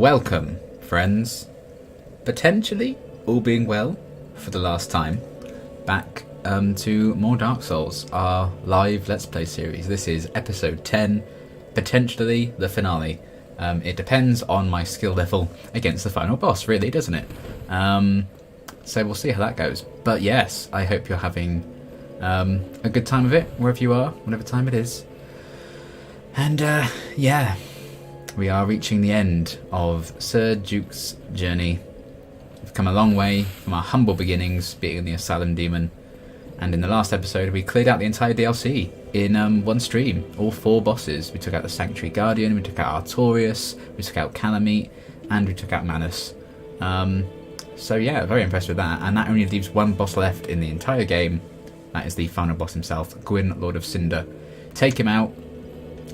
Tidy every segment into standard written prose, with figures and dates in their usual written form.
welcome, friends. Potentially, all being well, for the last time, back to more Dark Souls, our live Let's Play series. This is episode 10, potentially the finale. It depends on my skill level against the final boss, really, doesn't it? So we'll see how that goes. But yes, I hope you're having a good time of it, wherever you are, whatever time it is. And yeah, we are reaching the end of Sir Duke's journey. We've come a long way from our humble beginnings, being the Asylum Demon. And in the last episode, we cleared out the entire DLC in one stream. All 4 bosses. We took out the Sanctuary Guardian, we took out Artorias, we took out Calamite, and we took out Manus. So yeah, very impressed with that. And that only leaves one boss left in the entire game. That is the final boss himself, Gwyn, Lord of Cinder. Take him out,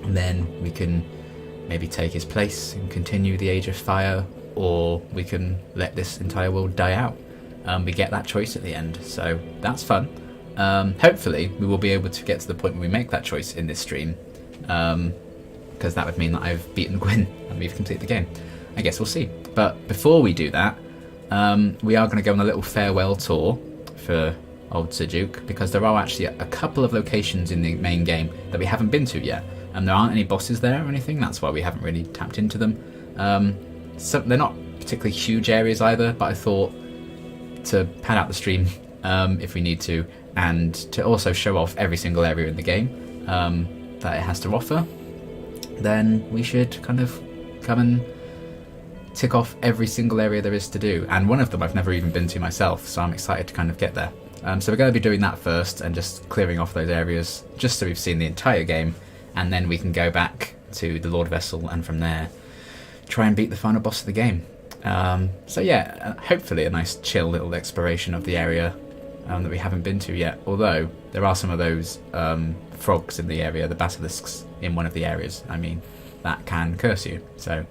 and then we can maybe take his place and continue the Age of Fire, or we can let this entire world die out. We get that choice at the end, so that's fun. Hopefully we will be able to get to the point where we make that choice in this stream, because that would mean that I've beaten Gwyn and we've completed the game. I guess we'll see. But before we do that, we are going to go on a little farewell tour for old Sir Duke, because there are actually a couple of locations in the main game that we haven't been to yet, and there aren't any bosses there or anything. That's why we haven't really tapped into them. So they're not particularly huge areas either, but I thought to pad out the stream if we need to, and to also show off every single area in the game that it has to offer, then we should kind of come and tick off every single area there is to do. And one of them I've never even been to myself, so I'm excited to kind of get there. So we're going to be doing that first and just clearing off those areas just so we've seen the entire game, and then we can go back to the Lord Vessel and from there try and beat the final boss of the game. So yeah, hopefully a nice chill little exploration of the area that we haven't been to yet, although there are some of those frogs in the area, the basilisks in one of the areas, I mean, that can curse you, so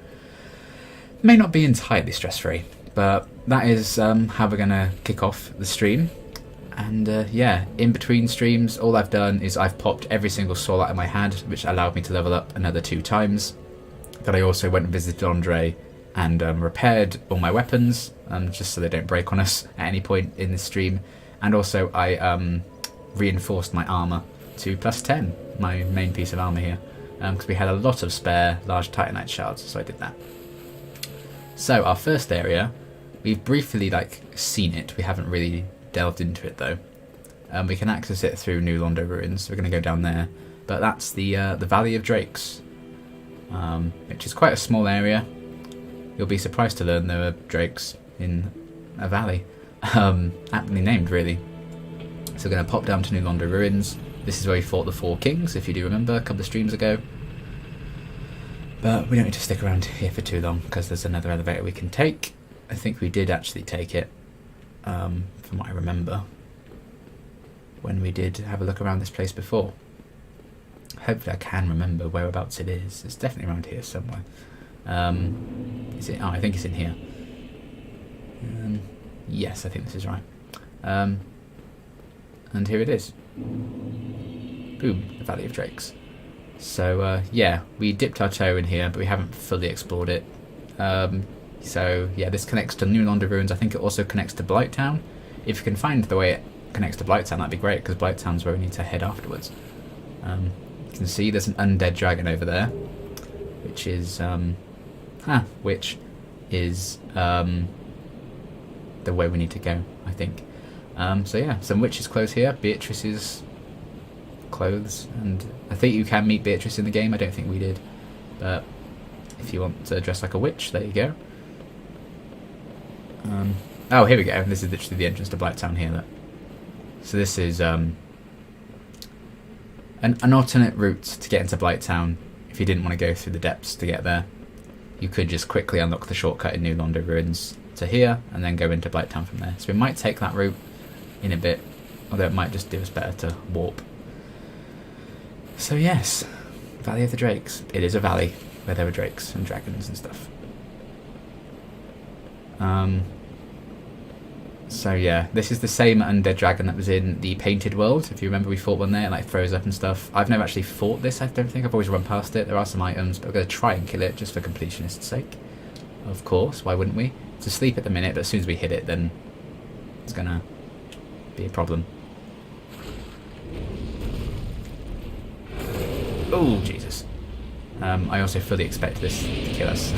may not be entirely stress-free, but that is how we're going to kick off the stream. And yeah, in between streams, all I've done is I've popped every single soul item I had, which allowed me to level up another 2 times. But I also went and visited Andre and repaired all my weapons, just so they don't break on us at any point in this stream. And also I reinforced my armour to +10, my main piece of armour here, because we had a lot of spare large titanite shards, so I did that. So our first area, we've briefly seen it, we haven't really delved into it though. We can access it through New Londo Ruins, so we're going to go down there. But that's the Valley of Drakes, which is quite a small area. You'll be surprised to learn there are drakes in a valley, aptly named really. So we're going to pop down to New Londo Ruins. This is where we fought the 4 kings, if you do remember, a couple of streams ago. But we don't need to stick around here for too long, because there's another elevator we can take. I think we did actually take it, from what I remember, when we did have a look around this place before. Hopefully I can remember whereabouts it is. It's definitely around here somewhere. Is it? Oh, I think it's in here. Yes, I think this is right. And here it is. Boom, the Valley of Drakes. So yeah, we dipped our toe in here, but we haven't fully explored it. So yeah, this connects to New Londo Ruins. I think it also connects to Blighttown. If you can find the way it connects to Blighttown, that'd be great, because Blighttown's where we need to head afterwards. You can see there's an undead dragon over there, which is the way we need to go, I think. So yeah, some witches' clothes here, Beatrice's clothes, and I think you can meet Beatrice in the game. I don't think we did, but if you want to dress like a witch, there you go. Oh, here we go. This is literally the entrance to Blighttown here. Look. So this is an alternate route to get into Blighttown. If you didn't want to go through the depths to get there, you could just quickly unlock the shortcut in New Londo Ruins to here, and then go into Blighttown from there. So we might take that route in a bit, although it might just do us better to warp. So yes, Valley of the Drakes. It is a valley where there were drakes and dragons and stuff. So yeah, this is the same undead dragon that was in the Painted World. If you remember, we fought one there, it like froze up and stuff. I've never actually fought this, I don't think. I've always run past it. There are some items, but we're going to try and kill it just for completionist's sake. of course. Why wouldn't we? It's asleep at the minute, but as soon as we hit it, then it's gonna be a problem. Oh, Jesus. I also fully expect this to kill us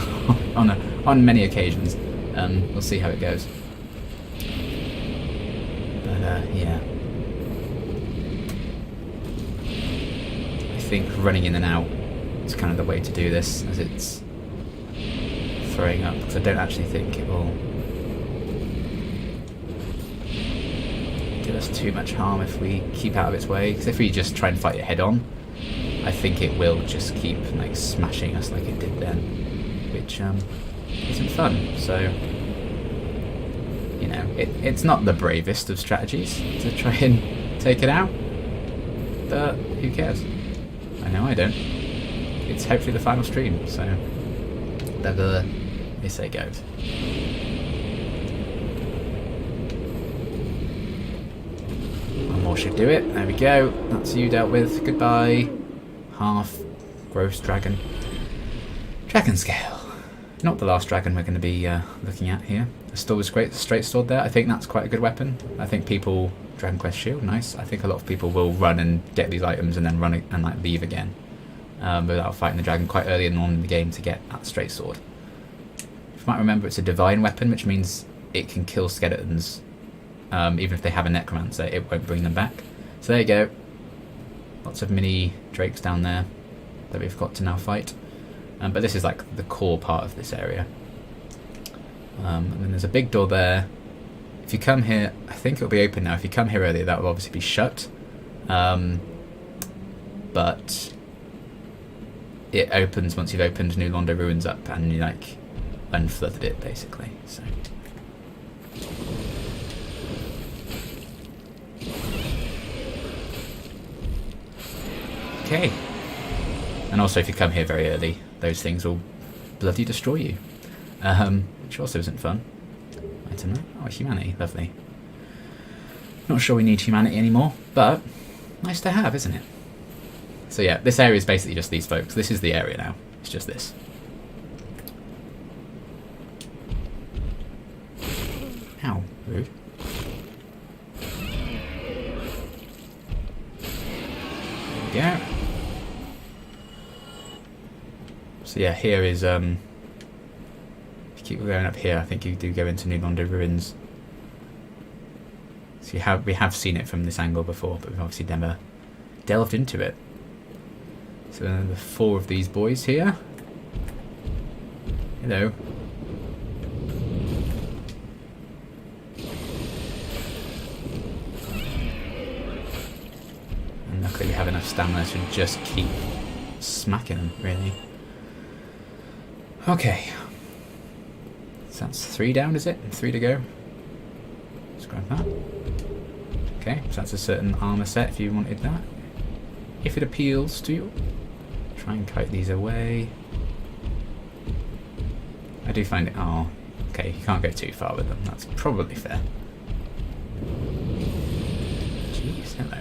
on many occasions. We'll see how it goes. But, yeah. I think running in and out is kind of the way to do this, as it's throwing up, because I don't actually think it will do us too much harm if we keep out of its way. Because if we just try and fight it head on, I think it will just keep like smashing us like it did then, which isn't fun. So, you know, it's not the bravest of strategies to try and take it out, but who cares? I know I don't. It's hopefully the final stream, so whatever they say goes. One more should do it. There we go. That's you dealt with. Goodbye. Half gross dragon. Dragon scale. Not the last dragon we're going to be looking at here. The sword was great. The straight sword there. I think that's quite a good weapon. I think people... Dragon Quest shield, nice. I think a lot of people will run and get these items and then run and like leave again without fighting the dragon quite early on in the game to get that straight sword. You might remember it's a divine weapon, which means it can kill skeletons. Even if they have a necromancer, it won't bring them back. So there you go. Lots of mini drakes down there that we've got to now fight. But this is like the core part of this area. And then there's a big door there. If you come here, I think it'll be open now. If you come here earlier, that will obviously be shut. But it opens once you've opened New Londo Ruins up and you like unflooded it basically. So. Okay. And also if you come here very early, those things will bloody destroy you. Which also isn't fun. Item there. Oh, humanity. Lovely. Not sure we need humanity anymore, but nice to have, isn't it? So yeah, this area is basically just these folks. This is the area now. It's just this. Ow. Rude. There we go. So yeah, here is keep going up here, I think you do go into New Londo Ruins. So we have seen it from this angle before, but we've obviously never delved into it. So the 4 of these boys here. Hello. And luckily we have enough stamina to just keep smacking them, really. Okay. So that's 3 down, is it? 3 to go. Let's grab that. Okay, so that's a certain armour set if you wanted that. If it appeals to you. Try and kite these away. I do find it... Oh, okay, you can't go too far with them. That's probably fair. Jeez, hello.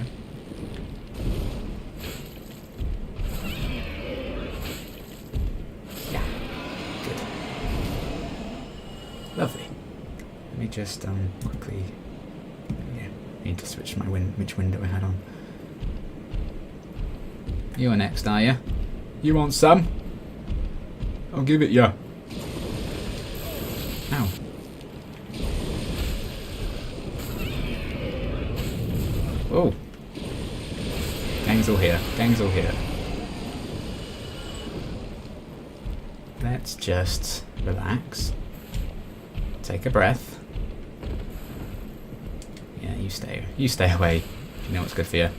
Lovely. Let me just quickly... Yeah, need to switch my which window I had on. You're next, are you? You want some? I'll give it you. Ow. Oh. Gang's all here. Gang's all here. Let's just relax. Take a breath. Yeah, you stay away. If you know what's good for you.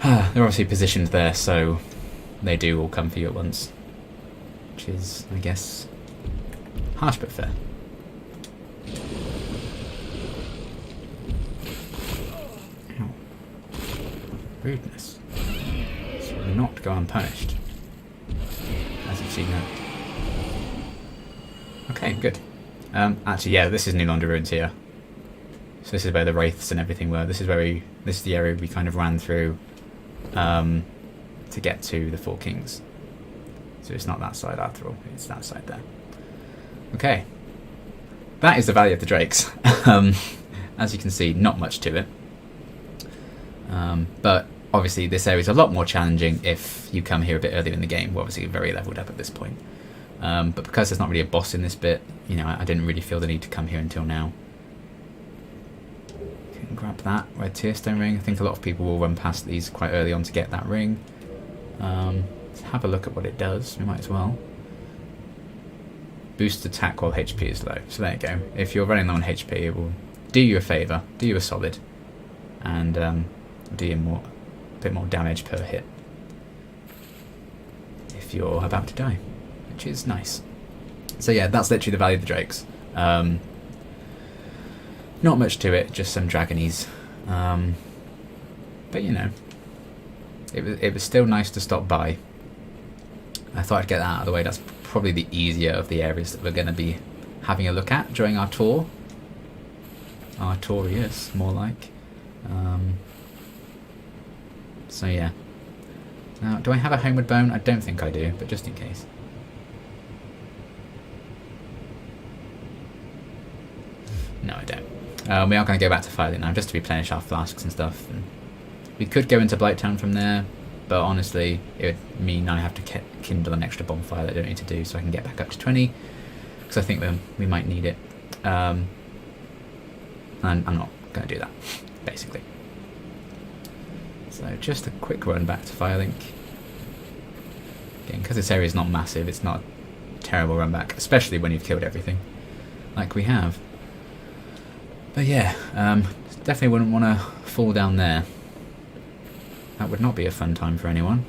They're obviously positioned there, so they do all come for you at once. Which is, I guess, harsh but fair. Ow. Rudeness. This will not go unpunished. As you've seen that. Okay, good. Actually, yeah, this is New Londo Ruins here. So this is where the wraiths and everything were. This is the area we kind of ran through to get to the Four Kings. So it's not that side after all. It's that side there. Okay. That is the Valley of the Drakes. As you can see, not much to it. But obviously this area is a lot more challenging if you come here a bit earlier in the game. We're obviously very leveled up at this point. But because there's not really a boss in this bit, you know, I didn't really feel the need to come here until now. Can grab that red tearstone ring. I think a lot of people will run past these quite early on to get that ring. Let's have a look at what it does. We might as well. Boost attack while HP is low. So there you go. If you're running low on HP, it will do you a favour, do you a solid, and do you a bit more damage per hit if you're about to die, which is nice. So yeah, that's literally the Valley of the Drakes. Not much to it, just some dragonies. But you know, it was still nice to stop by. I thought I'd get that out of the way. That's probably the easier of the areas that we're going to be having a look at during our tour. Our touriers, more like. So yeah. Now, do I have a homeward bone? I don't think I do, but just in case. No, I don't. We are going to go back to Firelight now, just to replenish our flasks and stuff. And we could go into Blighttown from there, but honestly, it would mean I have to kindle an extra bonfire that I don't need to do, so I can get back up to 20, because I think we might need it. And I'm not going to do that, basically. So just a quick run back to Firelink. Again, because this area is not massive, it's not a terrible run back, especially when you've killed everything, like we have. But yeah, definitely wouldn't want to fall down there. That would not be a fun time for anyone.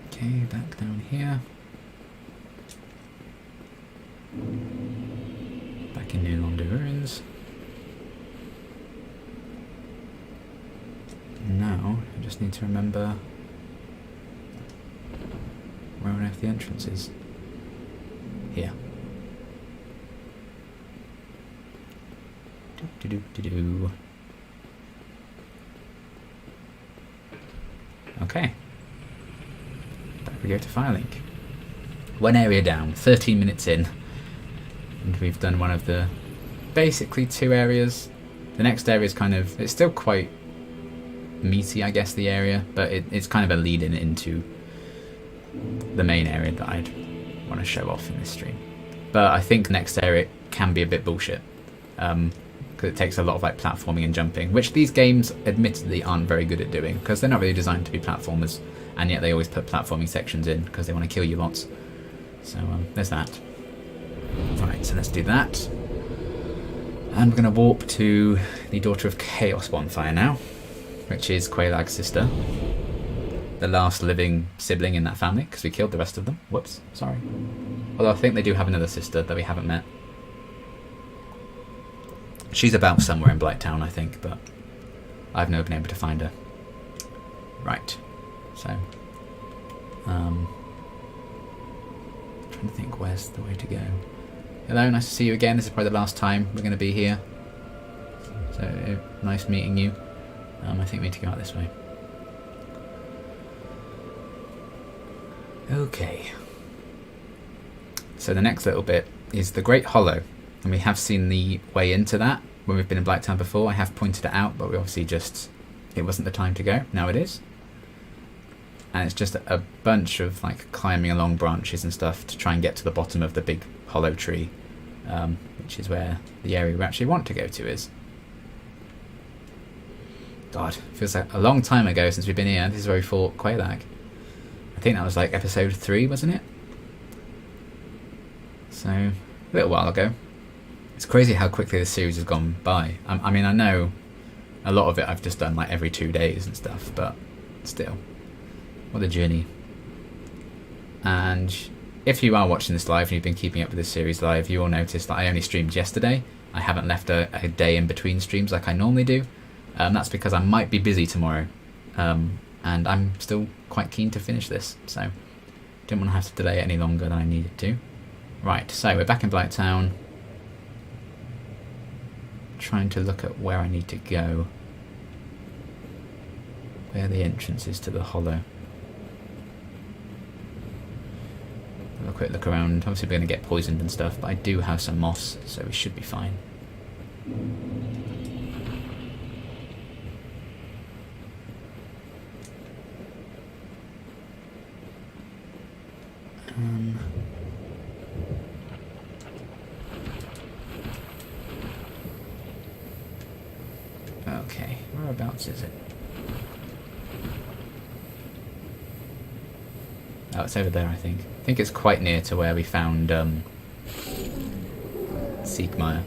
Okay, back down here. Back in New Londo Ruins. Now, I just need to remember where on earth the entrance is. Here. Do-do-do-do-do. Okay. Back we go to Firelink. One area down, 13 minutes in. And we've done one of the basically two areas. The next area is kind of, it's still quite meaty, I guess, the area, but it's kind of a lead in into the main area that I'd want to show off in this stream. But I think next area can be a bit bullshit, because it takes a lot of like platforming and jumping, which these games admittedly aren't very good at doing, because they're not really designed to be platformers, and yet they always put platforming sections in because they want to kill you lots. So there's that. Right, so let's do that. And we're going to warp to the Daughter of Chaos bonfire now, which is Quaelag's sister. The last living sibling in that family, because we killed the rest of them. Whoops, sorry. Although I think they do have another sister that we haven't met. She's about somewhere in Blighttown, I think, but I've never been able to find her. Right, so... trying to think where's the way to go. Hello, nice to see you again. This is probably the last time we're going to be here. So, nice meeting you. I think we need to go out this way. Okay. So the next little bit is the Great Hollow. And we have seen the way into that when we've been in Blighttown before. I have pointed it out, but we obviously just... it wasn't the time to go. Now it is. And it's just a bunch of like climbing along branches and stuff to try and get to the bottom of the big hollow tree, which is where the area we actually want to go to is. God, feels like a long time ago since we've been here. This is where we fought Quaelag. I think that was like episode 3, wasn't it? So, a little while ago. It's crazy how quickly this series has gone by. I mean, I know a lot of it I've just done like every 2 days and stuff, but still. What a journey. And if you are watching this live and you've been keeping up with this series live, you will notice that I only streamed yesterday. I haven't left a day in between streams like I normally do. That's because I might be busy tomorrow. And I'm still quite keen to finish this, so didn't want to have to delay it any longer than I needed to. Right, so we're back in Blighttown. Trying to look at where I need to go. where the entrance is to the hollow. Have a quick look around. Obviously we're going to get poisoned and stuff, but I do have some moss, so we should be fine. Okay, whereabouts is it? Oh, it's over there, I think. I think it's quite near to where we found Siegmeyer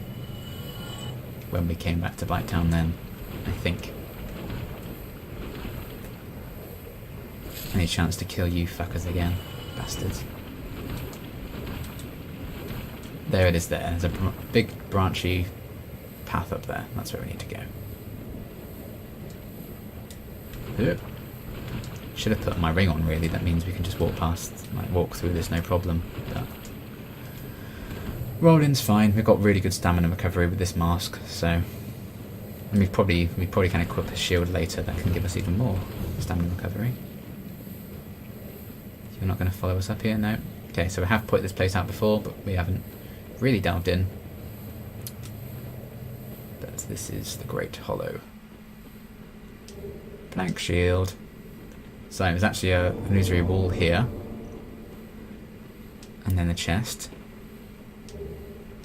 when we came back to Blighttown then, I think. Any chance to kill you fuckers again, bastards. There it is there. There's a big branchy path up there. That's where we need to go. Oop. Should have put my ring on, really. That means we can just walk past, like walk through this no problem. But rolling's fine. We've got really good stamina recovery with this mask, so and we probably can equip a shield later that can give us even more stamina recovery. You're not going to follow us up here, no. Okay, so we have put this place out before, but we haven't really delved in. But this is the Great Hollow. Blank shield. So there's actually an illusory wall here. And then a chest.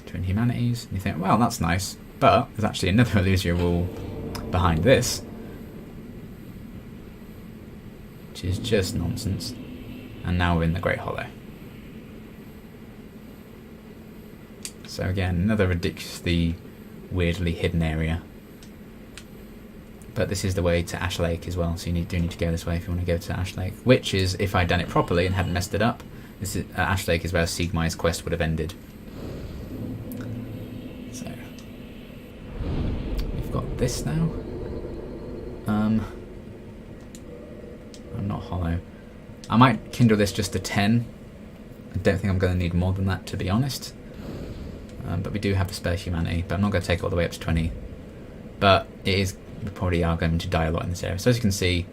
Twin Humanities. And you think, well, that's nice. But there's actually another illusory wall behind this. Which is just nonsense. And now we're in the Great Hollow. So again, another ridiculously weirdly hidden area. But this is the way to Ash Lake as well, so you do need to go this way if you want to go to Ash Lake. Which is, if I'd done it properly and hadn't messed it up, this is, Ash Lake is where Siegmeyer's quest would have ended. So, we've got this now. I'm not hollow. I might kindle this just to 10. I don't think I'm going to need more than that, to be honest. But we do have the spare humanity, but I'm not going to take it all the way up to 20. But it is... we probably are going to die a lot in this area. So as you can see,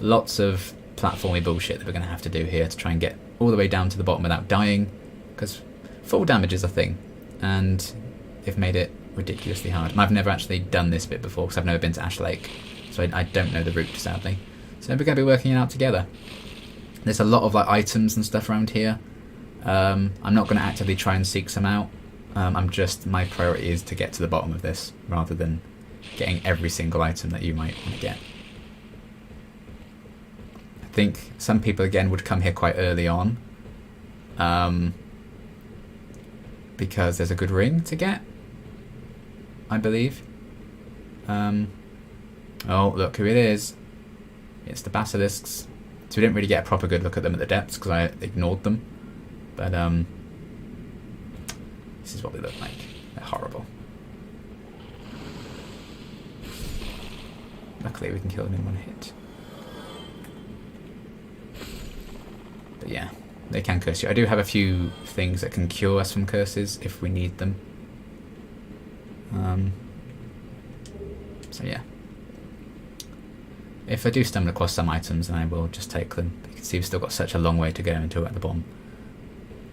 lots of platformy bullshit that we're going to have to do here to try and get all the way down to the bottom without dying, because full damage is a thing, and they've made it ridiculously hard. And I've never actually done this bit before, because I've never been to Ash Lake, so I don't know the route, sadly. So we're going to be working it out together. There's a lot of like items and stuff around here. I'm not going to actively try and seek some out. My priority is to get to the bottom of this, rather than getting every single item that you might want to get. I think some people again would come here quite early on, because there's a good ring to get, I believe. Oh, look who it is. It's the basilisks. So we didn't really get a proper good look at them at the depths because I ignored them. But this is what they look like. They're horrible. Luckily we can kill them in one hit. But yeah, they can curse you. I do have a few things that can cure us from curses if we need them. So yeah. If I do stumble across some items, then I will just take them. You can see we've still got such a long way to go until we're at the bottom.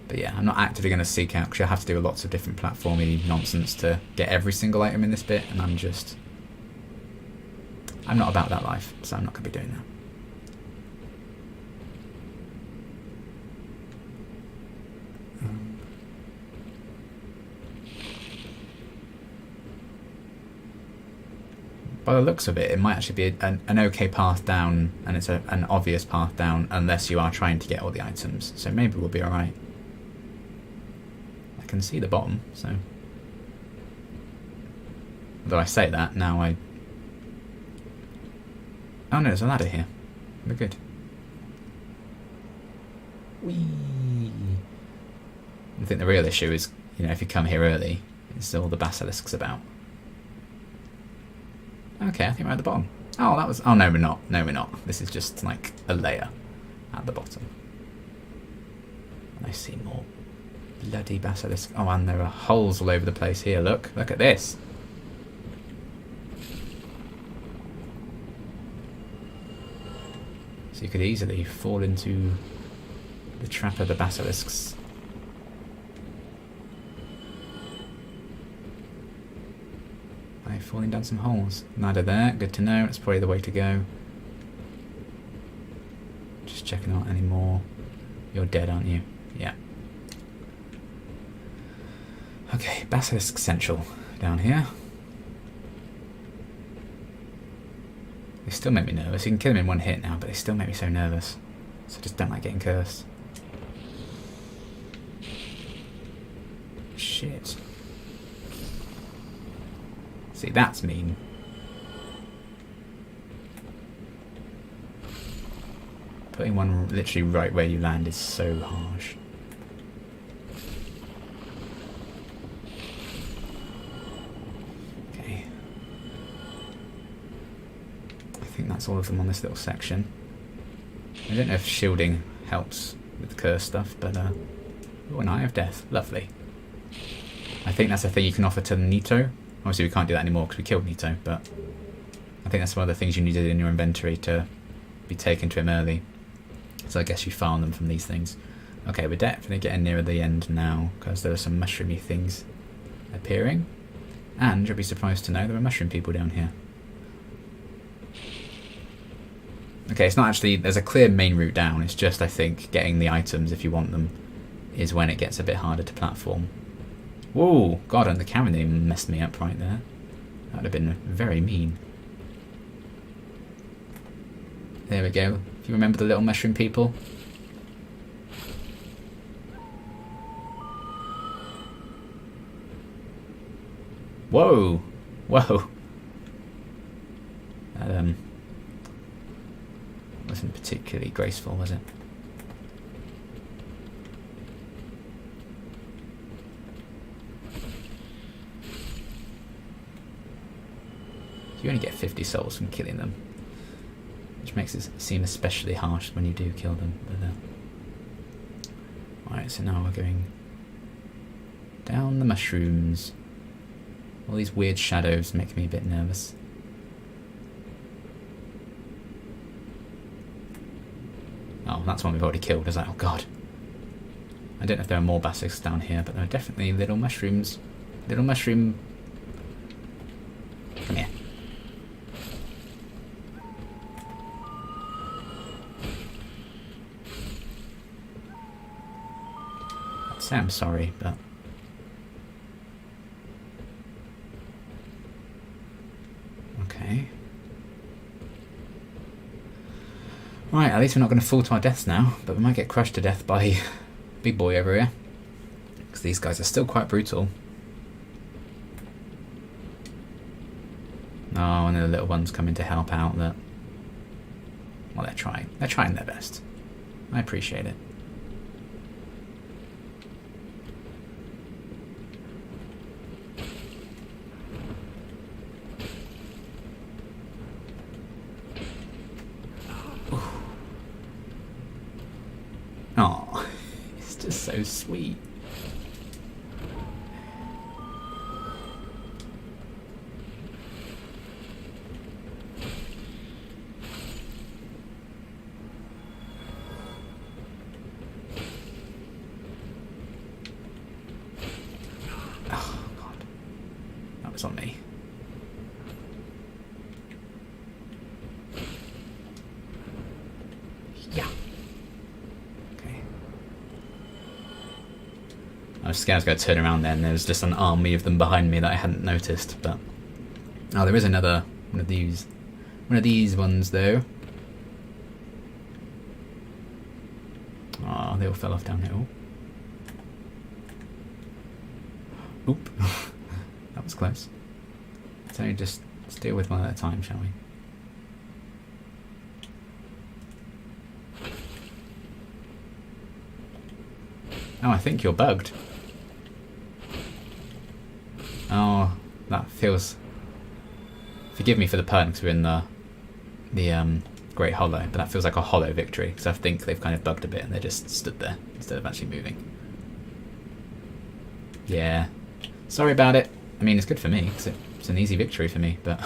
But yeah, I'm not actively going to seek out, because you'll have to do lots of different platformy nonsense to get every single item in this bit, and I'm not about that life, so I'm not going to be doing that. By the looks of it, it might actually be an okay path down, and it's an obvious path down, unless you are trying to get all the items. So maybe we'll be alright. I can see the bottom, so... Although I say that, now I... Oh no, there's a ladder here. We're good. Whee! I think the real issue is, if you come here early, it's all the basilisks about. Okay, I think we're at the bottom. Oh, that was... Oh, no, we're not. No, we're not. This is just, like, a layer at the bottom. I see more bloody basilisk. Oh, and there are holes all over the place here. Look. Look at this. So you could easily fall into the trap of the basilisks. By falling down some holes. Neither there, good to know, that's probably the way to go. Just checking out any more. You're dead, aren't you? Yeah. Okay, Basilisk Central down here. They still make me nervous. You can kill them in one hit now, but they still make me so nervous. So I just don't like getting cursed. Shit. See, that's mean. Putting one literally right where you land is so harsh. Okay. I think that's all of them on this little section. I don't know if shielding helps with the curse stuff, but oh, an Eye of Death. Lovely. I think that's a thing you can offer to Nito. Obviously we can't do that anymore because we killed Nito, but I think that's one of the things you needed in your inventory to be taken to him early. So I guess you farm them from these things. Okay, we're definitely getting nearer the end now because there are some mushroomy things appearing. And you'll be surprised to know there are mushroom people down here. Okay, it's not actually, there's a clear main route down, it's just, I think, getting the items if you want them is when it gets a bit harder to platform. Whoa, God, and the camera name messed me up right there. That would have been very mean. There we go. If you remember the little mushroom people. Whoa! Whoa! That, wasn't particularly graceful, was it? You only get 50 souls from killing them, which makes it seem especially harsh when you do kill them. But, alright, so now we're going down the mushrooms. All these weird shadows make me a bit nervous. Oh, that's one we've already killed. I was like, oh god. I don't know if there are more basilisks down here, but there are definitely little mushrooms. Little mushroom. Come here. I'd say I'm sorry, but okay. Right, at least we're not going to fall to our deaths now, but we might get crushed to death by big boy over here. Because these guys are still quite brutal. Oh, and the little ones coming to help out that... Well, they're trying. They're trying their best. I appreciate it. Oh, it's just so sweet. Oh, God. That was on me. Yeah. I was scared I was going to turn around then. There was just an army of them behind me that I hadn't noticed. But oh, there is another one of these. One of these ones though. Oh, they all fell off downhill. Oop. That was close. So just deal with one at a time, shall we? Oh, I think you're bugged. Oh, that feels... Forgive me for the pun, because we're in the Great Hollow, but that feels like a hollow victory, because I think they've kind of bugged a bit and they just stood there instead of actually moving. Yeah. Sorry about it. I mean, it's good for me, because it's an easy victory for me, but...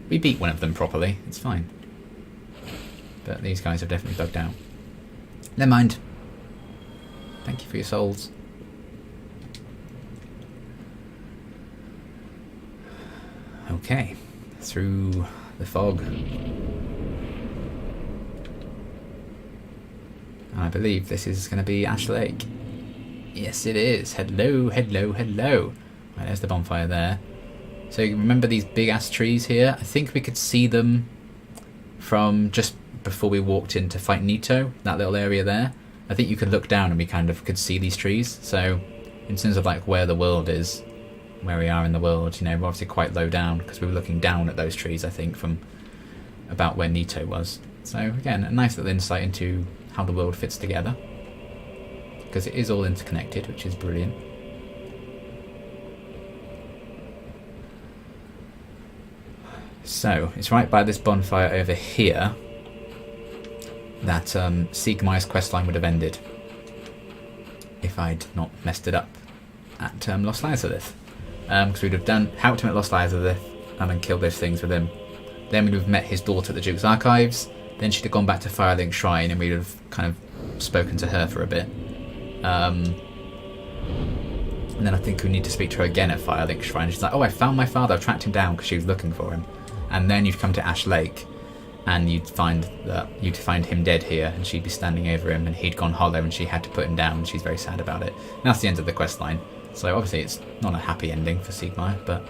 we beat one of them properly. It's fine. But these guys have definitely bugged out. Never mind. Thank you for your souls. Okay, through the fog. I believe this is going to be Ash Lake. Yes, it is. Hello, hello, hello. Right, there's the bonfire there. So you remember these big ass trees here? I think we could see them from just before we walked in to fight Nito, that little area there. I think you could look down and we kind of could see these trees. So in terms of like where the world is, where we are in the world, you know, we're obviously quite low down because we were looking down at those trees, I think, from about where Nito was. So again, a nice little insight into how the world fits together, because it is all interconnected, which is brilliant. So it's right by this bonfire over here that Siegmeyer's questline would have ended if I'd not messed it up at Lost Lazarus. Because we'd have done helped him at Lost Lazarus and killed those things with him. Then we'd have met his daughter at the Duke's Archives. Then she'd have gone back to Firelink Shrine and we'd have kind of spoken to her for a bit. And then I think we need to speak to her again at Firelink Shrine. She's like, oh, I found my father, I've tracked him down, because she was looking for him. And then you'd come to Ash Lake and you'd find him dead here, and she'd be standing over him and he'd gone hollow and she had to put him down and she's very sad about it. And that's the end of the quest line. So obviously it's not a happy ending for Siegmeyer, but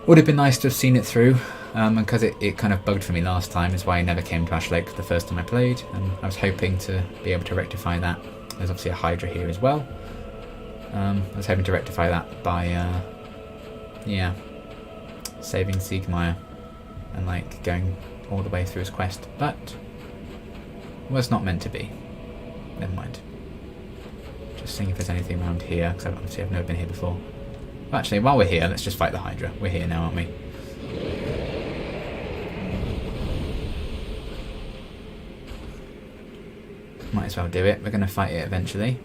would have been nice to have seen it through. And because it kind of bugged for me last time, is why I never came to Ash Lake the first time I played, and I was hoping to be able to rectify that. There's obviously a Hydra here as well. I was hoping to rectify that by, saving Siegmeyer and like going all the way through his quest, but was not meant to be. Never mind. Just seeing if there's anything around here, because obviously I've never been here before. Well, actually, while we're here, let's just fight the Hydra. We're here now, aren't we? Might as well do it. We're going to fight it eventually.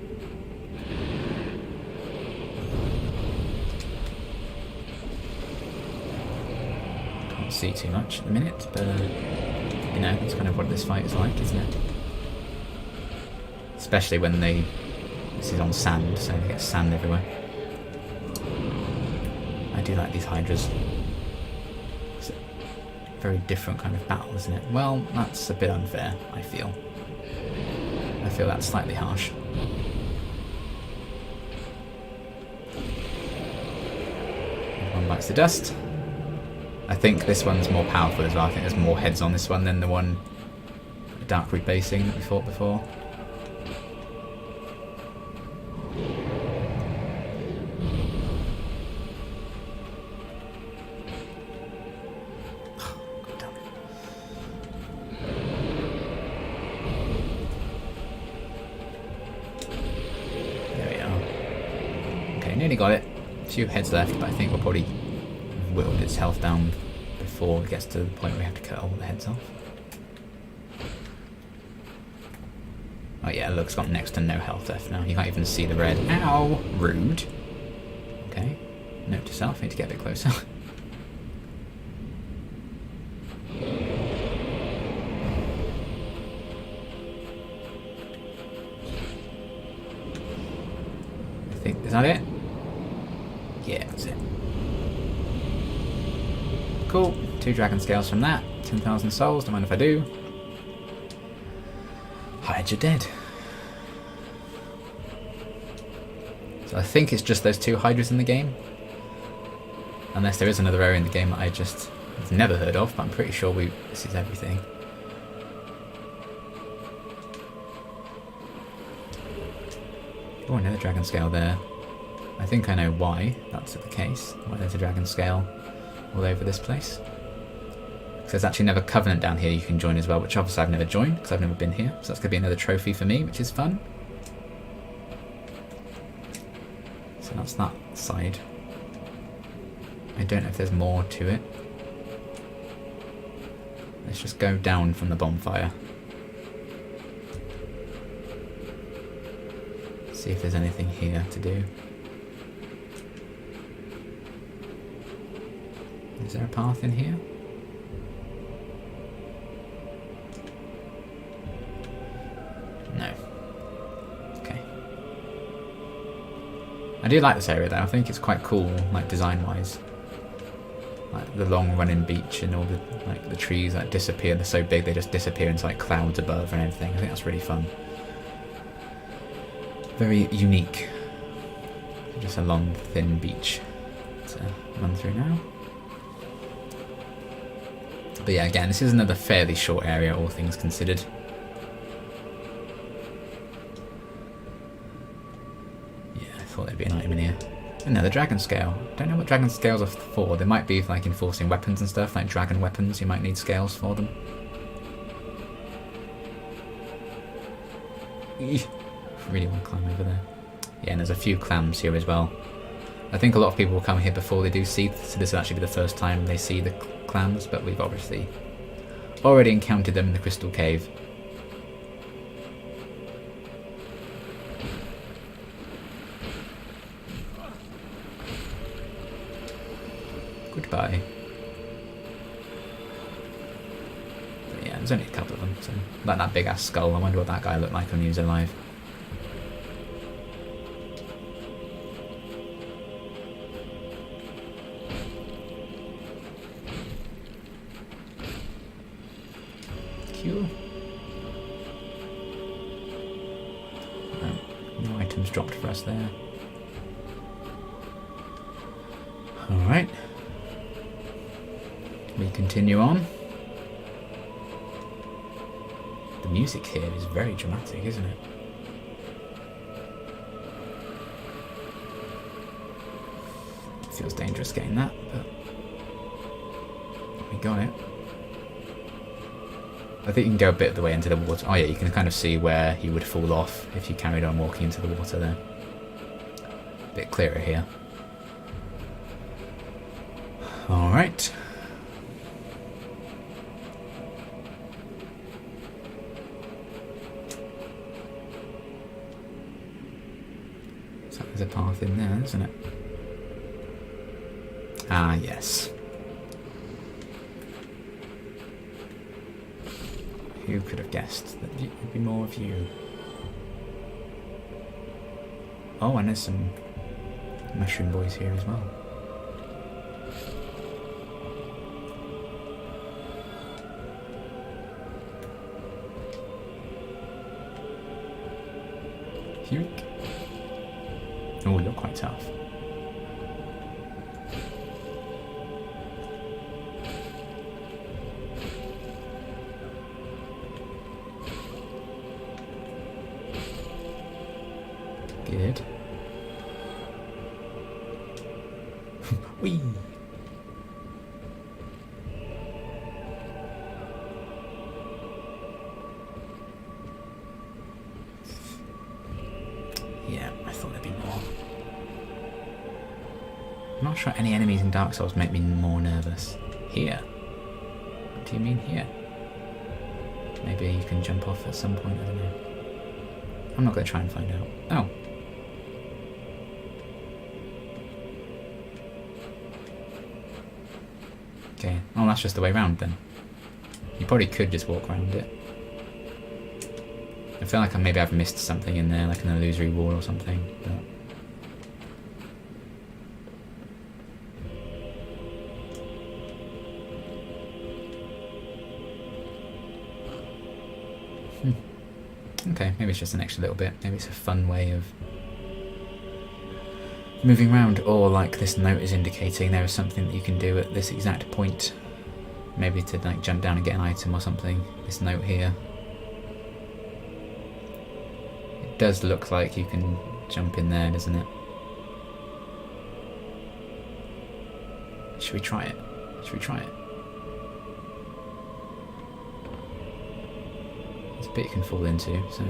Can't see too much at the minute, but you know, that's kind of what this fight is like, isn't it? Especially when this is on sand, so they get sand everywhere. I do like these Hydras. It's a very different kind of battle, isn't it? Well, that's a bit unfair, I feel. I feel that's slightly harsh. One bites the dust. I think this one's more powerful as well. I think there's more heads on this one than the one Dark Root basing that we fought before. Nearly got it. A few heads left, but I think we'll probably whittled its health down before it gets to the point where we have to cut all the heads off. Oh yeah, look, it's got next to no health left now. You can't even see the red. Ow! Rude. Okay. Note to self, I need to get a bit closer. I think, is that it? Yeah, that's it. Cool. 2 dragon scales from that. 10,000 souls, don't mind if I do. Hydra dead. So I think it's just those 2 Hydras in the game. Unless there is another area in the game that I just have never heard of, but I'm pretty sure this is everything. Oh, another dragon scale there. I think I know why that's the case, why there's a dragon scale all over this place. Because there's actually another covenant down here you can join as well, which obviously I've never joined because I've never been here. So that's going to be another trophy for me, which is fun. So that's that side. I don't know if there's more to it. Let's just go down from the bonfire. See if there's anything here to do. Is there a path in here? I do like this area though. I think it's quite cool, like design-wise. Like the long-running beach and all the trees that disappear. They're so big they just disappear into like clouds above and everything. I think that's really fun. Very unique. Just a long, thin beach to run through now. But yeah, again, this is another fairly short area, all things considered. Yeah, I thought there'd be an item in here. Another dragon scale. Don't know what dragon scales are for. They might be for like enforcing weapons and stuff, like dragon weapons. You might need scales for them. Eesh. Really want to climb over there. Yeah, and there's a few clams here as well. I think a lot of people will come here before they do see, so this will actually be the first time they see the clams, but we've obviously already encountered them in the crystal cave. Goodbye. But yeah, there's only a couple of them, so like that big ass skull. I wonder what that guy looked like when he was alive. No items dropped for us there. Alright. We continue on. The music here is very dramatic, isn't it? Feels dangerous getting that, but we got it. I think you can go a bit of the way into the water. Oh yeah, you can kind of see where he would fall off if you carried on walking into the water there. A bit clearer here. Alright. So there's a path in there, isn't it? Ah, yes. Who could have guessed that there would be more of you? Oh, and there's some mushroom boys here as well. Hurik. Oh, you're quite tough. Good. Whee! Yeah, I thought there'd be more. I'm not sure any enemies in Dark Souls make me more nervous. Here? What do you mean here? Maybe you can jump off at some point, I don't know. I'm not going to try and find out. Oh. Okay. Oh, that's just the way round then. You probably could just walk around it. I feel like maybe I've missed something in there, like an illusory wall or something. But okay, maybe it's just an extra little bit. Maybe it's a fun way of moving around, or like this note is indicating there is something that you can do at this exact point. Maybe to like jump down and get an item or something. This note here. It does look like you can jump in there, doesn't it? Should we try it? Should we try it? There's a bit you can fall into, so...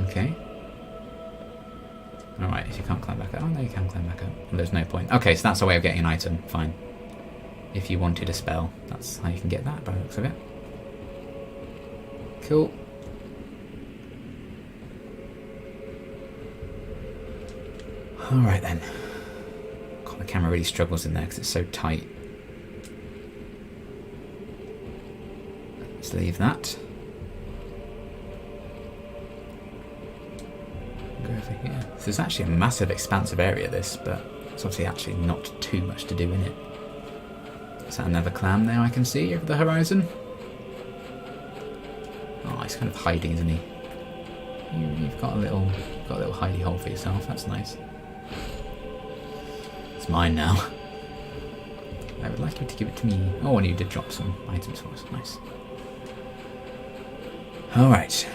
Okay. Alright, if you can't climb back up. Oh no, you can climb back up. Well, there's no point. Okay, so that's a way of getting an item. Fine. If you wanted a spell, that's how you can get that by the looks of it. Cool. Alright then. God, the camera really struggles in there because it's so tight. Let's leave that. Go over here. This is actually a massive expansive area, this, but it's obviously actually not too much to do in it. Is that another clam there I can see over the horizon? Oh, he's kind of hiding, isn't he? You've got a little hidey hole for yourself. That's nice. It's mine now. I would like you to give it to me. Oh, and you did drop some items for us. Nice. Alright.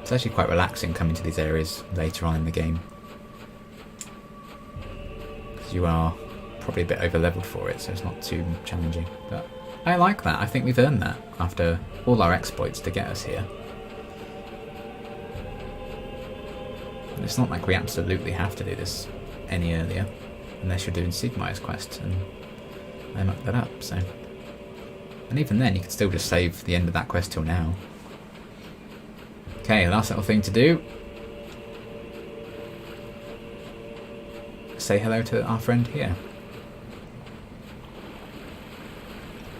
It's actually quite relaxing coming to these areas later on in the game. Because you are probably a bit over leveled for it, so it's not too challenging. But I like that. I think we've earned that after all our exploits to get us here. And it's not like we absolutely have to do this any earlier, unless you're doing Siegmeyer's quest, and I mucked that up, so... And even then, you can still just save the end of that quest till now. Okay, last little thing to do. Say hello to our friend here.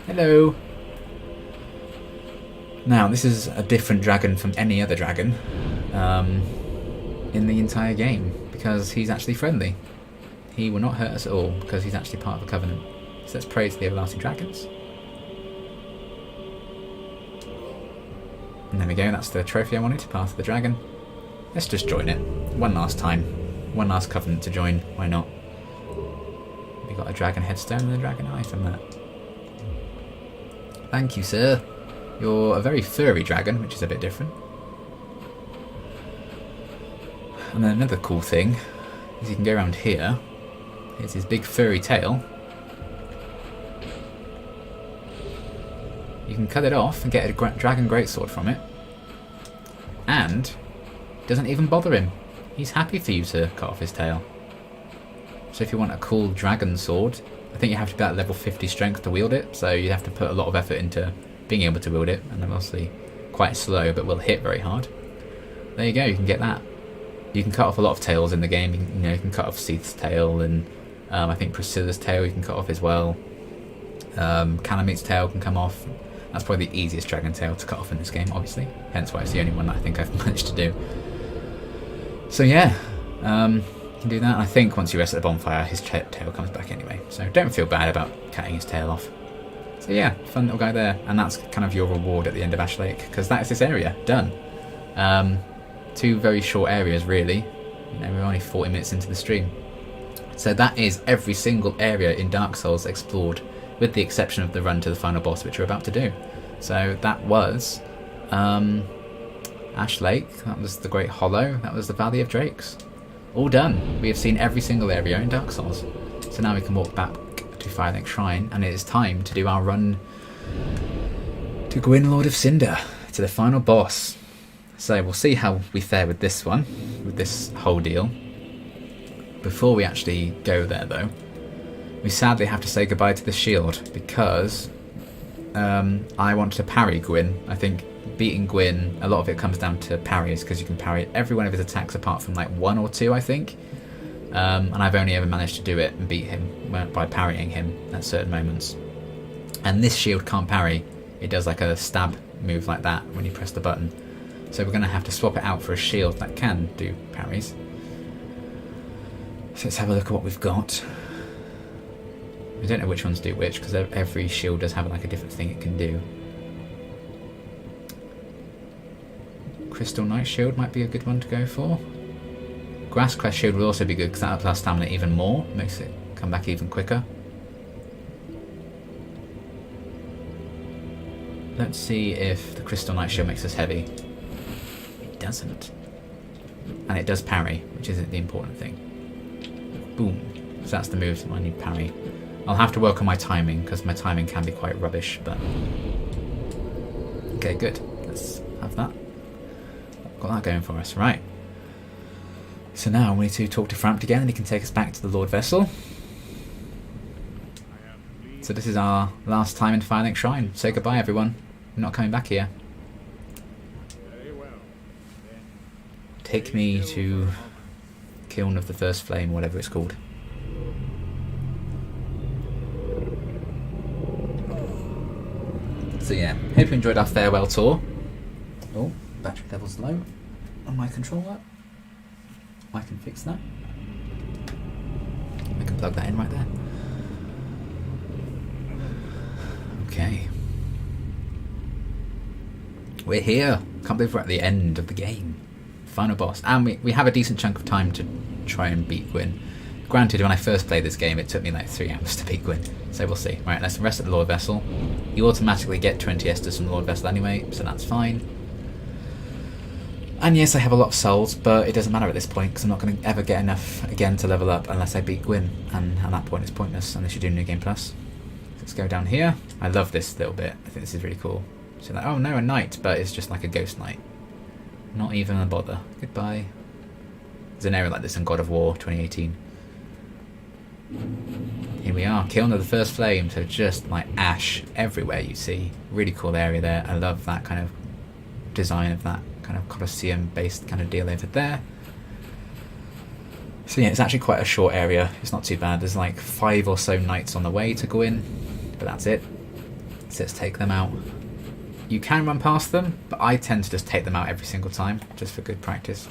Hello! Now, this is a different dragon from any other dragon in the entire game, because he's actually friendly. He will not hurt us at all, because he's actually part of the Covenant. So let's praise the everlasting dragons. And there we go, that's the trophy I wanted, Path of the Dragon. Let's just join it. One last time. One last Covenant to join, why not? We got a dragon headstone and a dragon eye from that. Thank you, sir. You're a very furry dragon, which is a bit different. And then another cool thing is you can go around here. Here's his big furry tail. You can cut it off and get a dragon greatsword from it. And it doesn't even bother him. He's happy for you to cut off his tail. So if you want a cool dragon sword, I think you have to be at level 50 strength to wield it, so you have to put a lot of effort into being able to wield it, and they're obviously quite slow but will hit very hard. There you go, you can get that. You can cut off a lot of tails in the game. You can cut off Seath's tail, and I think Priscilla's tail you can cut off as well. Calamit's tail can come off. That's probably the easiest dragon tail to cut off in this game, obviously. Hence why it's the only one that I think I've managed to do. So yeah, you can do that. And I think once you rest at the bonfire, his tail comes back anyway. So don't feel bad about cutting his tail off. So yeah, fun little guy there. And that's kind of your reward at the end of Ash Lake, because that is this area, done. 2 very short areas, really. We're only 40 minutes into the stream. So that is every single area in Dark Souls explored, with the exception of the run to the final boss, which we're about to do. So that was Ash Lake, that was the Great Hollow, that was the Valley of Drakes. All done. We have seen every single area in Dark Souls. So now we can walk back to Firelink Shrine, and it is time to do our run to Gwyn, Lord of Cinder, to the final boss. So we'll see how we fare with this one, with this whole deal. Before we actually go there though, we sadly have to say goodbye to the shield, because I want to parry Gwyn. I think beating Gwyn, a lot of it comes down to parries, because you can parry every one of his attacks apart from like 1 or 2, I think. And I've only ever managed to do it and beat him by parrying him at certain moments. And this shield can't parry. It does like a stab move like that when you press the button. So we're going to have to swap it out for a shield that can do parries. So let's have a look at what we've got. I don't know which ones do which, because every shield does have like a different thing it can do. Crystal Knight Shield might be a good one to go for. Grass Crest Shield will also be good, because that ups our stamina even more, makes it come back even quicker. Let's see if the Crystal Knight Shield makes us heavy. It doesn't. And it does parry, which isn't the important thing. Boom. So that's the move, I need parry. I'll have to work on my timing, because my timing can be quite rubbish, but... Okay, good. Let's have that. Got that going for us, right. So now we need to talk to Frampt again, and he can take us back to the Lord Vessel. So this is our last time in Firelink Shrine. Say goodbye, everyone. We're not coming back here. Take me to Kiln of the First Flame, whatever it's called. So yeah, hope you enjoyed our farewell tour. Oh, battery level's low on my controller. I can fix that. I can plug that in right there. Okay. We're here. Can't believe we're at the end of the game. Final boss. And we have a decent chunk of time to try and beat Gwyn. Granted, when I first played this game, it took me like 3 hours to beat Gwyn. So we'll see. Right, let's rest at the Lord Vessel. You automatically get 20 Estus from the Lord Vessel anyway, so that's fine. And yes, I have a lot of souls, but it doesn't matter at this point, because I'm not going to ever get enough again to level up unless I beat Gwyn. And at that point it's pointless, unless you do New Game Plus. Let's go down here. I love this little bit. I think this is really cool. So like, oh no, a knight, but it's just like a ghost knight. Not even a bother. Goodbye. There's an area like this in God of War 2018. Here we are, Kiln of the First Flame, so just like ash everywhere you see. Really cool area there. I love that kind of design of that kind of Colosseum based kind of deal over there. So yeah, it's actually quite a short area. It's not too bad. There's like 5 or so knights on the way to go in, but that's it. So let's take them out. You can run past them, but I tend to just take them out every single time, just for good practice.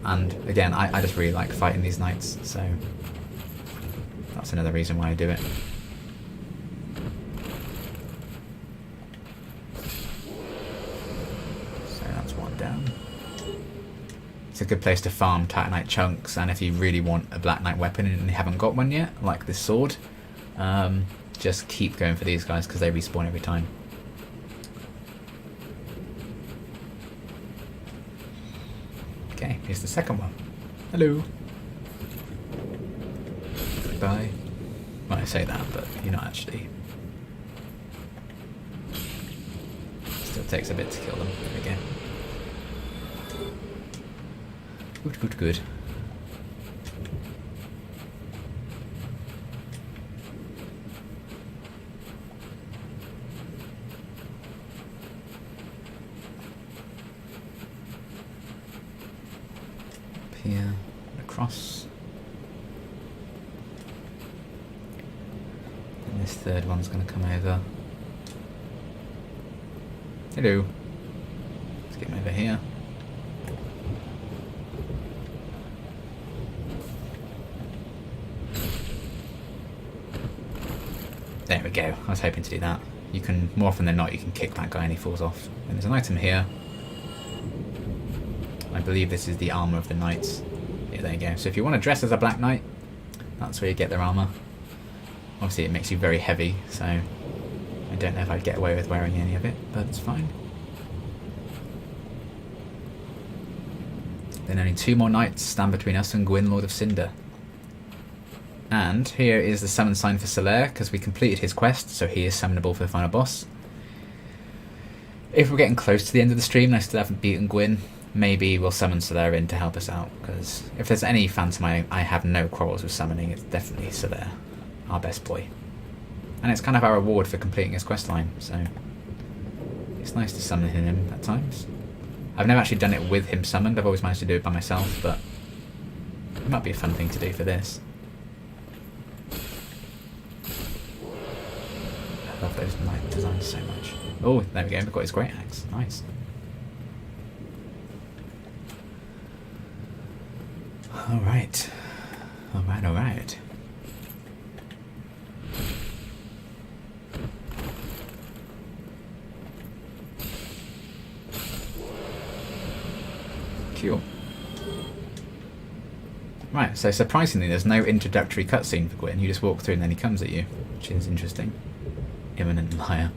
And again, I just really like fighting these knights, so that's another reason why I do it. So that's one down. It's a good place to farm Titanite chunks, and if you really want a Black Knight weapon and you haven't got one yet, like this sword, just keep going for these guys because they respawn every time. Okay, here's the second one. Hello. Goodbye. Well, I say that, but you're not actually. Still takes a bit to kill them. There we go. Good, good, good. Up here, across. And this third one's going to come over. Hello. Let's get him over here. There we go. I was hoping to do that. You can, more often than not, you can kick that guy and he falls off. And there's an item here. I believe this is the armour of the knights. Yeah, there you go. So if you want to dress as a Black Knight, that's where you get their armour. Obviously it makes you very heavy, so I don't know if I'd get away with wearing any of it, but it's fine. Then only 2 more knights stand between us and Gwyn, Lord of Cinder. And here is the summon sign for Solaire, because we completed his quest, so he is summonable for the final boss. If we're getting close to the end of the stream and I still haven't beaten Gwyn, maybe we'll summon Solaire in to help us out, because if there's any phantom I have no quarrels with summoning, it's definitely Solaire, our best boy. And it's kind of our reward for completing his quest line, so it's nice to summon him at times. I've never actually done it with him summoned, I've always managed to do it by myself, but it might be a fun thing to do for this. I love those knight designs so much. Oh, there we go, we've got his great axe, nice. Alright. Alright, alright. Cool. Right, so surprisingly there's no introductory cutscene for Gwyn. You just walk through and then he comes at you, which is interesting. Imminent liar.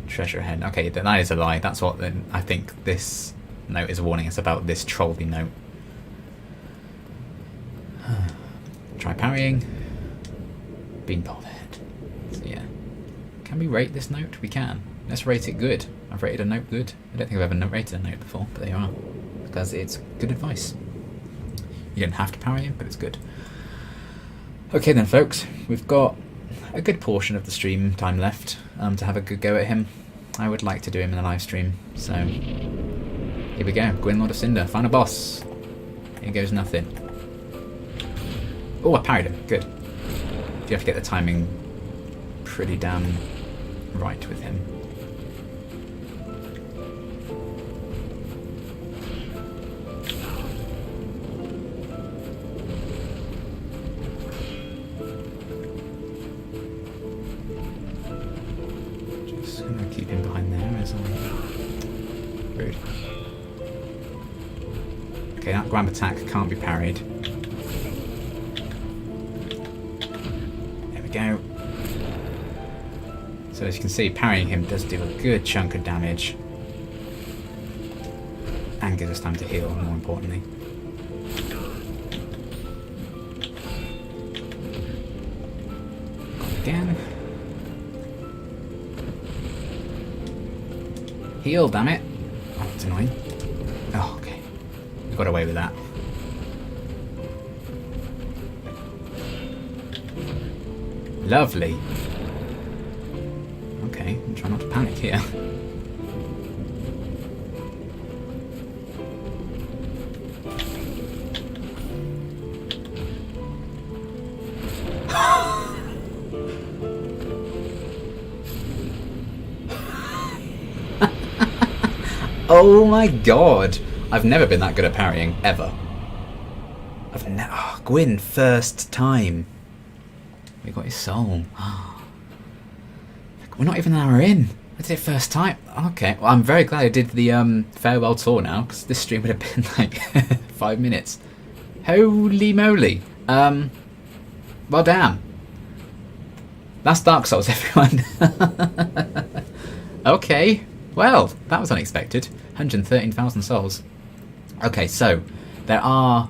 Treasure ahead. Okay, that is a lie. That's what then I think this note is warning us about, this trolley note. Try parrying. Beanpole ahead. So yeah. Can we rate this note? We can. Let's rate it good. I've rated a note good. I don't think I've ever rated a note before, but there you are. Because it's good advice. You don't have to parry it, but it's good. Okay then folks, we've got a good portion of the stream time left to have a good go at him. I would like to do him in a live stream, so here we go. Gwyn, Lord of Cinder, final boss. Here goes nothing. Oh, I parried him. Good. You have to get the timing pretty damn right with him. Just gonna keep him behind there as I... Rude. Okay, that grab attack can't be parried. There we go. So as you can see, parrying him does do a good chunk of damage. And gives us time to heal, more importantly. Again. Heal, damn it. Oh, that's annoying. Oh, okay. We got away with that. Lovely. Okay, I'm trying not to panic here. Oh my god! I've never been that good at parrying, ever. Oh, Gwyn, first time. We got his soul. We're not even an hour in. I did it first time. Okay, well, I'm very glad I did the farewell tour now, because this stream would have been like 5 minutes. Holy moly. Well, damn. That's Dark Souls, everyone. Okay. Well, that was unexpected. 113,000 souls. Okay, so there are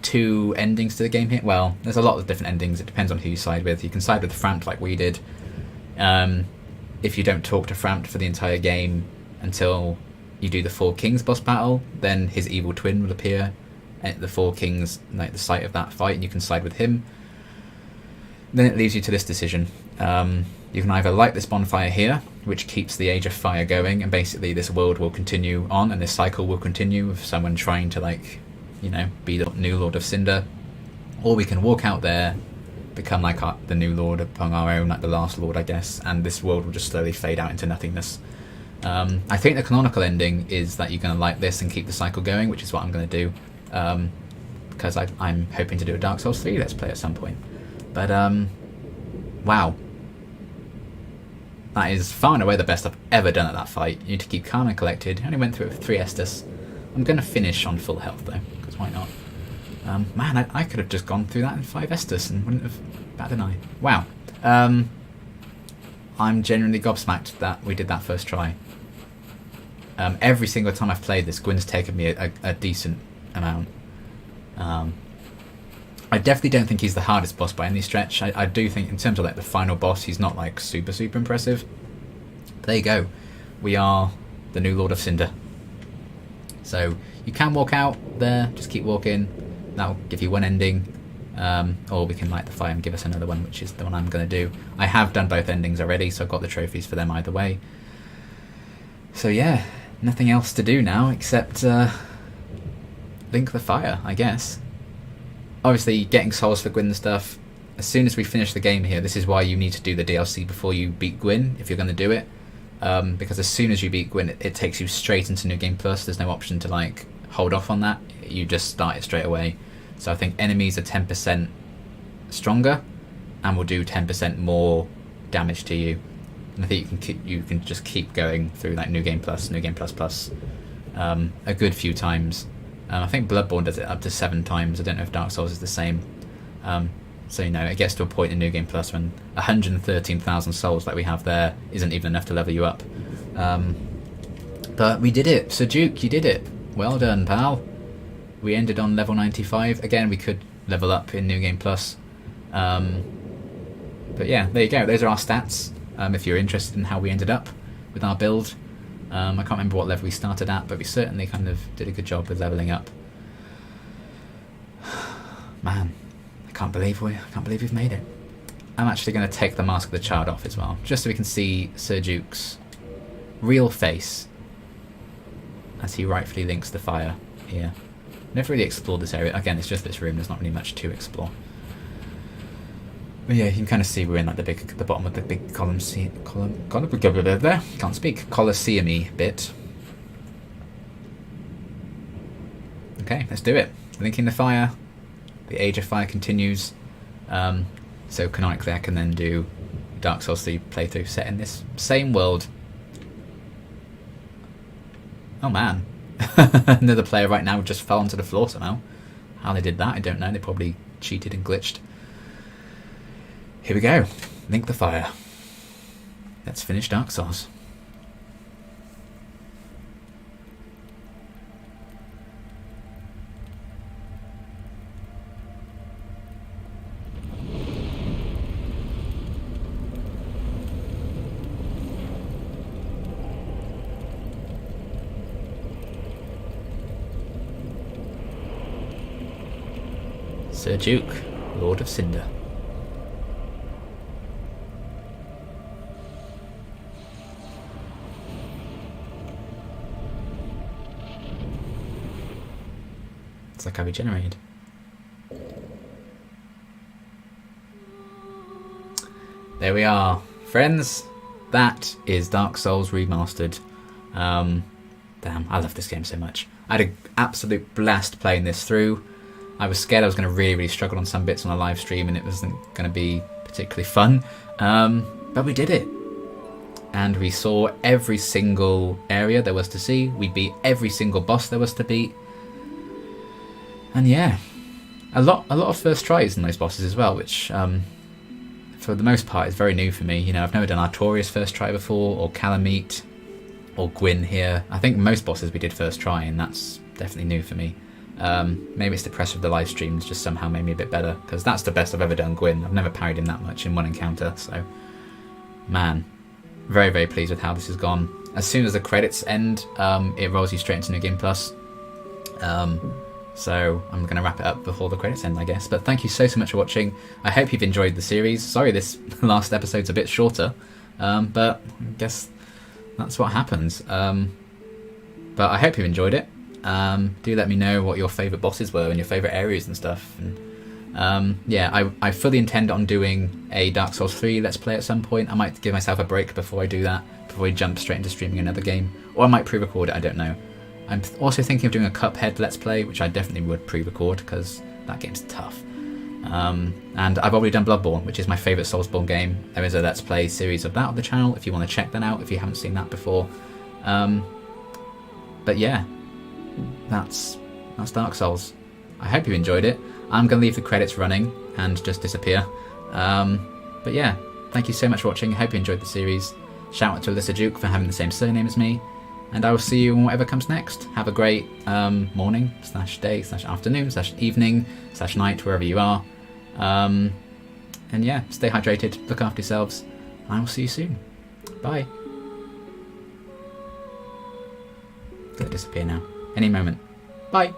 2 endings to the game here. Well, there's a lot of different endings. It depends on who you side with. You can side with Frampt like we did. If you don't talk to Frampt for the entire game until you do the 4 Kings boss battle, then his evil twin will appear at the 4 Kings, like the site of that fight, and you can side with him. Then it leaves you to this decision. You can either light this bonfire here, which keeps the Age of Fire going, and basically this world will continue on, and this cycle will continue of someone trying to, like, you know, be the new Lord of Cinder. Or we can walk out there, become like the new Lord upon our own, like the last Lord, I guess, and this world will just slowly fade out into nothingness. I think the canonical ending is that you're going to light this and keep the cycle going, which is what I'm going to do, because I'm hoping to do a Dark Souls 3 Let's Play at some point. But, wow. That is far and away the best I've ever done at that fight. You need to keep calm and collected. I only went through it with 3 Estus. I'm going to finish on full health though, because why not? Man, I could have just gone through that in 5 Estus and wouldn't have batted an eye. Wow. I'm genuinely gobsmacked that we did that first try. Every single time I've played this, Gwyn's taken me a decent amount. I definitely don't think he's the hardest boss by any stretch. I do think in terms of like the final boss, he's not like super impressive. But there you go. We are the new Lord of Cinder. So you can walk out there, just keep walking. That'll give you one ending. Or we can light the fire and give us another one, which is the one I'm going to do. I have done both endings already, so I've got the trophies for them either way. So yeah, nothing else to do now except link the fire, I guess. Obviously, getting souls for Gwyn and stuff, as soon as we finish the game here, this is why you need to do the DLC before you beat Gwyn, if you're going to do it. Because as soon as you beat Gwyn, it takes you straight into New Game Plus. There's no option to like hold off on that. You just start it straight away. So I think enemies are 10% stronger and will do 10% more damage to you. And I think you can just keep going through like New Game Plus, New Game Plus Plus a good few times. I think Bloodborne does it up to 7 times. I don't know if Dark Souls is the same. So, you know, it gets to a point in New Game Plus when 113,000 souls like we have there isn't even enough to level you up. But we did it. Sir Duke, you did it. Well done, pal. We ended on level 95. Again, we could level up in New Game Plus. But yeah, there you go. Those are our stats. If you're interested in how we ended up with our build. I can't remember what level we started at, but we certainly kind of did a good job with leveling up. Man, I can't believe we've made it. I'm actually going to take the Mask of the Child off as well, just so we can see Sir Duke's real face as he rightfully links the fire here. Never really explored this area. Again, it's just this room. There's not really much to explore. But yeah, you can kind of see we're in like the bottom of the big Can't speak. Colosseum-y bit. Okay, let's do it. Linking the fire. The Age of Fire continues. So canonically I can then do Dark Souls 3 playthrough set in this same world. Oh man. Another player right now just fell onto the floor somehow. How they did that, I don't know. They probably cheated and glitched. Here we go. Link the fire. Let's finish Dark Souls. Sir Duke, Lord of Cinder. It's like I regenerated. There we are, friends. That is Dark Souls Remastered. Damn, I love this game so much. I had an absolute blast playing this through. I was scared I was going to really struggle on some bits on a live stream and it wasn't going to be particularly fun. But we did it. And we saw every single area there was to see. We beat every single boss there was to beat. And yeah, a lot of first tries in those bosses as well, which for the most part is very new for me. You know, I've never done Artorias first try before, or Calamite, or Gwyn here. I think most bosses we did first try, and that's definitely new for me. Maybe it's the press of the live streams just somehow made me a bit better, because that's the best I've ever done Gwyn. I've never parried him that much in one encounter, so man, very pleased with how this has gone. As soon as the credits end, it rolls you straight into New Game Plus. So I'm going to wrap it up before the credits end, I guess. But thank you so much for watching. I hope you've enjoyed the series. Sorry this last episode's a bit shorter, but I guess that's what happens. But I hope you've enjoyed it. Do let me know what your favourite bosses were and your favourite areas and stuff. And yeah, I fully intend on doing a Dark Souls 3 Let's Play at some point. I might give myself a break before I do that, before we jump straight into streaming another game. Or I might pre-record it, I don't know. I'm also thinking of doing a Cuphead Let's Play, which I definitely would pre-record, because that game's tough. And I've already done Bloodborne, which is my favourite Soulsborne game. There is a Let's Play series of that on the channel, if you want to check that out, if you haven't seen that before. But yeah, that's Dark Souls. I hope you enjoyed it. I'm going to leave the credits running and just disappear. But yeah, thank you so much for watching. I hope you enjoyed the series. Shout out to Alyssa Duke for having the same surname as me. And I will see you in whatever comes next. Have a great morning, /day, /afternoon, /evening, /night, wherever you are. And yeah, stay hydrated, look after yourselves, and I will see you soon. Bye. Gonna disappear now. Any moment. Bye.